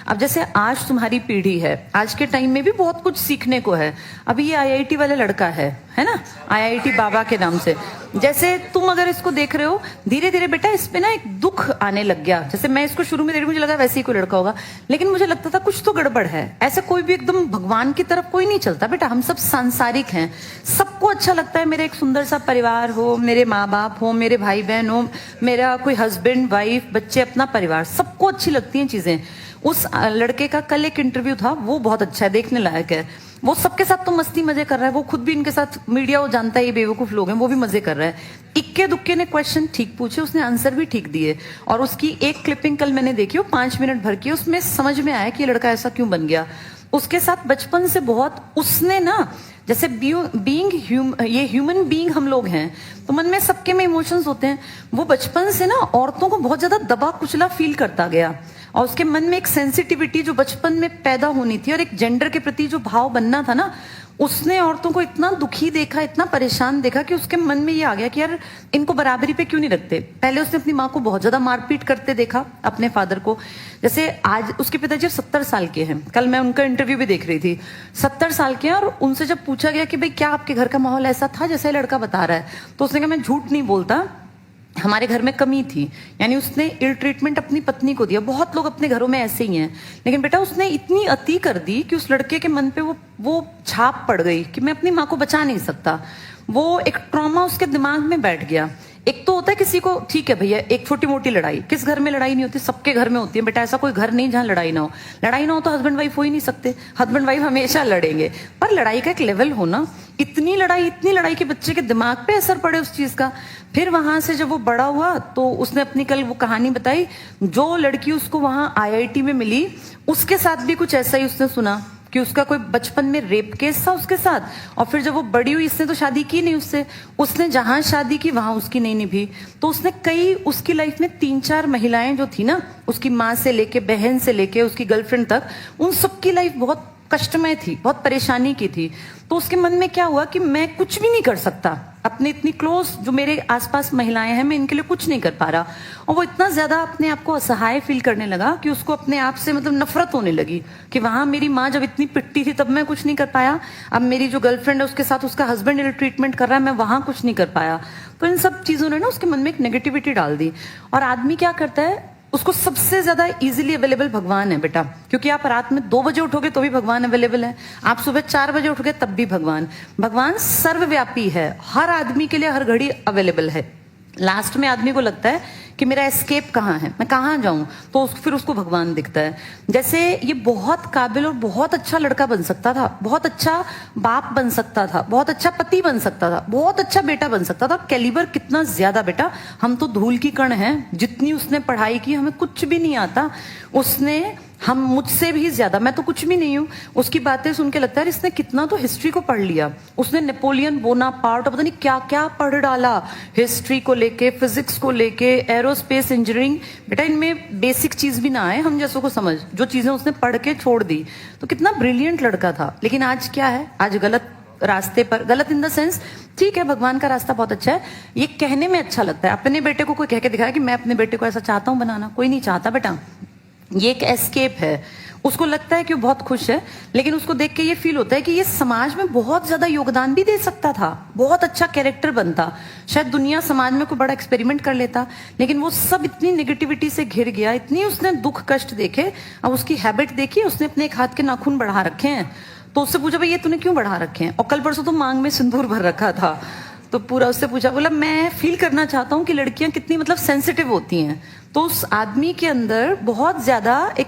अब जैसे आज तुम्हारी पीढ़ी है, आज के टाइम में भी बहुत कुछ सीखने को है। अभी ये आईआईटी वाला लड़का है ना, आईआईटी बाबा के नाम से। जैसे तुम अगर इसको देख रहे हो, धीरे धीरे बेटा इस पे ना एक दुख आने लग गया। जैसे मैं इसको शुरू में देख रही, मुझे लगा वैसे ही कोई लड़का होगा, लेकिन मुझे लगता था कुछ तो गड़बड़ है। ऐसे कोई भी एकदम भगवान की तरफ कोई नहीं चलता बेटा, हम सब सांसारिक हैं। सबको अच्छा लगता है मेरा एक सुंदर सा परिवार हो, मेरे माँ बाप हो, मेरे भाई बहन हो, मेरा कोई हस्बैंड वाइफ बच्चे, अपना परिवार, सबको अच्छी लगती हैं चीजें। उस लड़के का कल एक इंटरव्यू था, वो बहुत अच्छा है, देखने लायक है। वो सबके साथ तो मस्ती मजे कर रहा है, वो खुद भी इनके साथ, मीडिया वो जानता है ये बेवकूफ लोग हैं, वो भी मजे कर रहा है। इक्के दुक्के ने क्वेश्चन ठीक पूछे, उसने आंसर भी ठीक दिए। और उसकी एक क्लिपिंग कल मैंने देखी, वो 5 मिनट भर की, उसमें समझ में आया कि ये लड़का ऐसा क्यों बन गया। उसके साथ बचपन से बहुत उसने ना, जैसे ये ह्यूमन बीइंग हम लोग हैं, तो मन में सबके में इमोशंस होते हैं। वो बचपन से ना औरतों को बहुत ज्यादा दबा कुचला फील करता गया, और उसके मन में एक सेंसिटिविटी जो बचपन में पैदा होनी थी, और एक जेंडर के प्रति जो भाव बनना था ना, उसने औरतों को इतना दुखी देखा, इतना परेशान देखा, कि उसके मन में ये आ गया कि यार इनको बराबरी पे क्यों नहीं रखते। पहले उसने अपनी माँ को बहुत ज्यादा मारपीट करते देखा, अपने फादर को। जैसे आज उसके पिताजी 70 साल के हैं, कल मैं उनका इंटरव्यू भी देख रही थी, 70 साल के हैं। और उनसे जब पूछा गया कि भाई क्या आपके घर का माहौल ऐसा था जैसे लड़का बता रहा है, तो उसने कहा मैं झूठ नहीं बोलता, हमारे घर में कमी थी। यानी उसने इल ट्रीटमेंट अपनी पत्नी को दिया। बहुत लोग अपने घरों में ऐसे ही हैं, लेकिन बेटा उसने इतनी अति कर दी कि उस लड़के के मन पे वो छाप पड़ गई कि मैं अपनी माँ को बचा नहीं सकता। वो एक ट्रॉमा उसके दिमाग में बैठ गया। एक तो होता है किसी को, ठीक है भैया एक छोटी मोटी लड़ाई, किस घर में लड़ाई नहीं होती, सबके घर में होती है बेटा, ऐसा कोई घर नहीं जहां लड़ाई ना हो। लड़ाई ना हो तो हस्बैंड वाइफ हो ही नहीं सकते, हस्बैंड वाइफ हमेशा लड़ेंगे। पर लड़ाई का एक लेवल होना, इतनी लड़ाई कि बच्चे के दिमाग पे असर पड़े उस चीज का। फिर वहां से जब वो बड़ा हुआ तो उसने अपनी कल वो कहानी बताई, जो लड़की उसको वहां आईआईटी में मिली, उसके साथ भी कुछ ऐसा ही उसने सुना कि उसका कोई बचपन में रेप केस था उसके साथ। और फिर जब वो बड़ी हुई, इसने तो शादी की नहीं उससे, उसने जहां शादी की वहां उसकी नहीं निभी। तो उसने कई, उसकी लाइफ में 3-4 महिलाएं जो थी ना, उसकी माँ से लेके, बहन से लेके, उसकी गर्लफ्रेंड तक, उन सबकी लाइफ बहुत कष्टमय थी, बहुत परेशानी की थी। तो उसके मन में क्या हुआ कि मैं कुछ भी नहीं कर सकता, अपने इतनी क्लोज जो मेरे आसपास महिलाएं हैं, मैं इनके लिए कुछ नहीं कर पा रहा। और वो इतना ज्यादा अपने आप को असहाय फील करने लगा कि उसको अपने आप से मतलब नफरत होने लगी कि वहां मेरी माँ जब इतनी पिटती थी तब मैं कुछ नहीं कर पाया, अब मेरी जो गर्लफ्रेंड है उसके साथ उसका हस्बैंड इल ट्रीटमेंट कर रहा है, मैं वहां कुछ नहीं कर पाया। तो इन सब चीजों ने ना उसके मन में एक नेगेटिविटी डाल दी। और आदमी क्या करता है, उसको सबसे ज्यादा इजीली अवेलेबल भगवान है बेटा, क्योंकि आप रात में 2 बजे उठोगे तो भी भगवान अवेलेबल है, आप सुबह 4 बजे उठोगे तब भी भगवान सर्वव्यापी है, हर आदमी के लिए हर घड़ी अवेलेबल है। लास्ट में आदमी को लगता है कि मेरा एस्केप कहाँ है, मैं कहाँ जाऊं, तो फिर उसको भगवान दिखता है। जैसे ये बहुत काबिल और बहुत अच्छा लड़का बन सकता था, बहुत अच्छा बाप बन सकता था, बहुत अच्छा पति बन सकता था, बहुत अच्छा बेटा बन सकता था। कैलिबर कितना ज्यादा बेटा, हम तो धूल की कण हैं, जितनी उसने पढ़ाई की हमें कुछ भी नहीं आता। उसने, हम मुझसे भी ज्यादा, मैं तो कुछ भी नहीं हूं। उसकी बातें सुन के लगता है इसने कितना तो हिस्ट्री को पढ़ लिया। उसने नेपोलियन बोनापार्ट, पता नहीं क्या क्या पढ़ डाला, हिस्ट्री को लेके, फिजिक्स को लेके, एरोस्पेस इंजीनियरिंग। बेटा इनमें बेसिक चीज भी ना आए हम जैसों को समझ, जो चीजें उसने पढ़ के छोड़ दी। तो कितना ब्रिलियंट लड़का था, लेकिन आज क्या है, आज गलत रास्ते पर, गलत इन द सेंस, ठीक है भगवान का रास्ता बहुत अच्छा है, ये कहने में अच्छा लगता है। अपने बेटे को कोई कह के दिखाया कि मैं अपने बेटे को ऐसा चाहता हूं बनाना, कोई नहीं चाहता बेटा। ये एक एस्केप है, उसको लगता है कि वो बहुत खुश है, लेकिन उसको देख के ये फील होता है कि ये समाज में बहुत ज्यादा योगदान भी दे सकता था, बहुत अच्छा कैरेक्टर बनता, शायद दुनिया समाज में कोई बड़ा एक्सपेरिमेंट कर लेता। लेकिन वो सब इतनी नेगेटिविटी से घिर गया, इतनी उसने दुख कष्ट देखे। अब उसकी हैबिट देखी, उसने अपने एक हाथ के नाखून बढ़ा रखे हैं, तो उससे पूछा भाई ये तूने क्यों बढ़ा रखे हैं, और कल परसों तो मांग में सिंदूर भर रखा था। तो पूरा उससे पूछा, बोला मैं फील करना चाहता हूँ कि लड़कियां कितनी मतलब सेंसिटिव होती हैं। तो उस आदमी के अंदर बहुत ज्यादा एक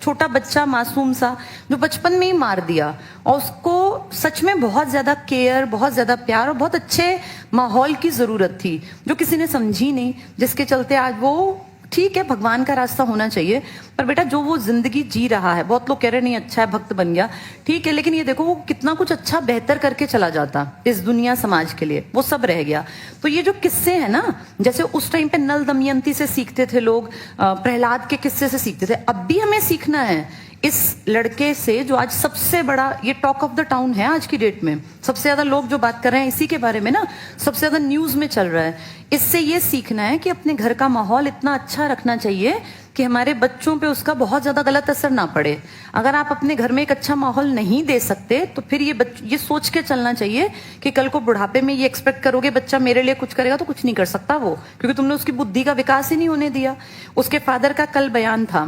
छोटा बच्चा मासूम सा, जो बचपन में ही मार दिया, और उसको सच में बहुत ज्यादा केयर, बहुत ज्यादा प्यार और बहुत अच्छे माहौल की जरूरत थी, जो किसी ने समझी नहीं, जिसके चलते आज वो, ठीक है भगवान का रास्ता होना चाहिए, पर बेटा जो वो जिंदगी जी रहा है, बहुत लोग कह रहे नहीं अच्छा है भक्त बन गया, ठीक है, लेकिन ये देखो वो कितना कुछ अच्छा बेहतर करके चला जाता इस दुनिया समाज के लिए, वो सब रह गया। तो ये जो किस्से हैं ना, जैसे उस टाइम पे नल दमयंती से सीखते थे लोग, प्रहलाद के किस्से से सीखते थे, अब भी हमें सीखना है इस लड़के से, जो आज सबसे बड़ा ये टॉक ऑफ द टाउन है आज की डेट में, सबसे ज्यादा लोग जो बात कर रहे हैं इसी के बारे में ना, सबसे ज्यादा न्यूज में चल रहा है। इससे ये सीखना है कि अपने घर का माहौल इतना अच्छा रखना चाहिए कि कि हमारे बच्चों पे उसका बहुत ज्यादा गलत असर ना पड़े। अगर आप अपने घर में एक अच्छा माहौल नहीं दे सकते तो फिर ये सोच के चलना चाहिए कि कल को बुढ़ापे में ये एक्सपेक्ट करोगे बच्चा मेरे लिए कुछ करेगा, तो कुछ नहीं कर सकता वो, क्योंकि तुमने उसकी बुद्धि का विकास ही नहीं होने दिया। उसके फादर का कल बयान था,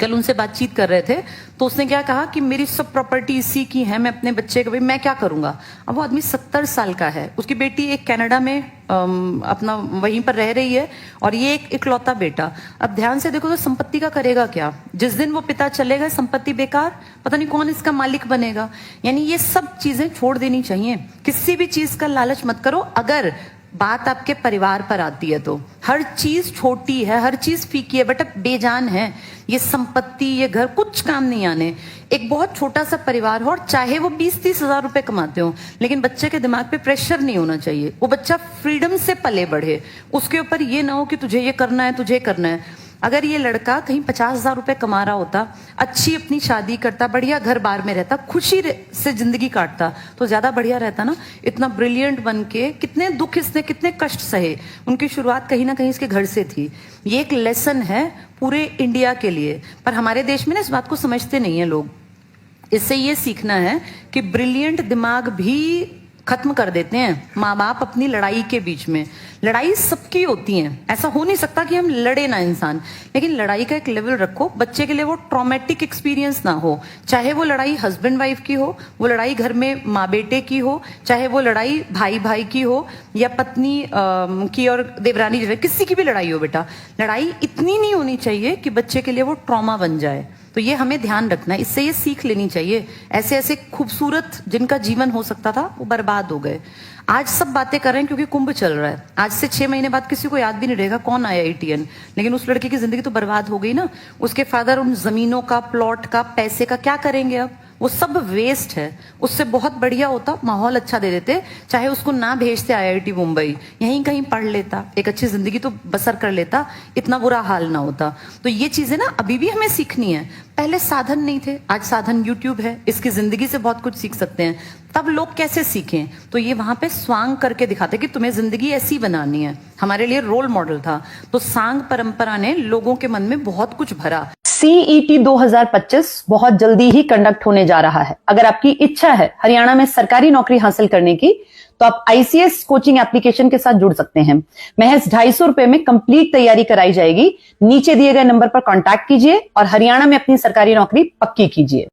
कल उनसे बातचीत कर रहे थे, तो उसने क्या कहा कि मेरी सब प्रॉपर्टी इसी की है, मैं अपने बच्चे को, भाई मैं क्या करूंगा। अब वो आदमी 70 साल का है, उसकी बेटी एक कनाडा में अपना वहीं पर रह रही है, और ये एक इकलौता बेटा। अब ध्यान से देखो तो संपत्ति का करेगा क्या? जिस दिन वो पिता चले गए संपत्ति बेकार, पता नहीं कौन इसका मालिक बनेगा। यानी ये सब चीजें छोड़ देनी चाहिए। किसी भी चीज का लालच मत करो। अगर बात आपके परिवार पर आती है तो हर चीज छोटी है, हर चीज फीकी है, बेटा बेजान है। ये संपत्ति, ये घर कुछ काम नहीं आने। एक बहुत छोटा सा परिवार हो, और चाहे वो 20-30 हजार रुपए कमाते हो, लेकिन बच्चे के दिमाग पे प्रेशर नहीं होना चाहिए। वो बच्चा फ्रीडम से पले बढ़े, उसके ऊपर ये ना हो कि तुझे ये करना है, तुझे करना है। अगर ये लड़का कहीं 50,000 रुपए कमा रहा होता, अच्छी अपनी शादी करता, बढ़िया घर बार में रहता, खुशी से जिंदगी काटता, तो ज्यादा बढ़िया रहता ना। इतना ब्रिलियंट बन के कितने दुख इसने, कितने कष्ट सहे। उनकी शुरुआत कहीं ना कहीं इसके घर से थी। ये एक लेसन है पूरे इंडिया के लिए, पर हमारे देश में ना इस बात को समझते नहीं है लोग। इससे ये सीखना है कि ब्रिलियंट दिमाग भी खत्म कर देते हैं माँ बाप अपनी लड़ाई के बीच में। लड़ाई सबकी होती है, ऐसा हो नहीं सकता कि हम लड़े ना इंसान, लेकिन लड़ाई का एक लेवल रखो, बच्चे के लिए वो ट्रॉमेटिक एक्सपीरियंस ना हो। चाहे वो लड़ाई हस्बैंड वाइफ की हो, वो लड़ाई घर में माँ बेटे की हो, चाहे वो लड़ाई भाई भाई की हो, या पत्नी की और देवरानी जो है, किसी की भी लड़ाई हो। बेटा लड़ाई इतनी नहीं होनी चाहिए कि बच्चे के लिए वो ट्रॉमा बन जाए। तो ये हमें ध्यान रखना है, इससे ये सीख लेनी चाहिए। ऐसे ऐसे खूबसूरत जिनका जीवन हो सकता था वो बर्बाद हो गए। आज सब बातें कर रहे हैं क्योंकि कुंभ चल रहा है। आज से 6 महीने बाद किसी को याद भी नहीं रहेगा कौन IITN, लेकिन उस लड़के की जिंदगी तो बर्बाद हो गई ना। उसके फादर उन जमीनों का, प्लॉट का, पैसे का क्या करेंगे अब? वो सब वेस्ट है। उससे बहुत बढ़िया होता, माहौल अच्छा दे देते, चाहे उसको ना भेजते IIT मुंबई, यहीं कहीं पढ़ लेता, एक अच्छी जिंदगी तो बसर कर लेता, इतना बुरा हाल ना होता। तो ये चीजें ना अभी भी हमें सीखनी है। पहले साधन नहीं थे, आज साधन YouTube है, इसकी जिंदगी से बहुत कुछ सीख सकते हैं। तब लोग कैसे सीखें? तो ये वहां पे स्वांग करके दिखाते कि तुम्हें जिंदगी ऐसी बनानी है। हमारे लिए रोल मॉडल था। तो सांग परंपरा ने लोगों के मन में बहुत कुछ भरा। CET 2025 बहुत जल्दी ही कंडक्ट होने जा रहा है। अगर आपकी इच्छा है हरियाणा में सरकारी नौकरी हासिल करने की, तो आप ICS कोचिंग एप्लीकेशन के साथ जुड़ सकते हैं। महज 250 रुपए में कंप्लीट तैयारी कराई जाएगी। नीचे दिए गए नंबर पर कांटेक्ट कीजिए और हरियाणा में अपनी सरकारी नौकरी पक्की कीजिए।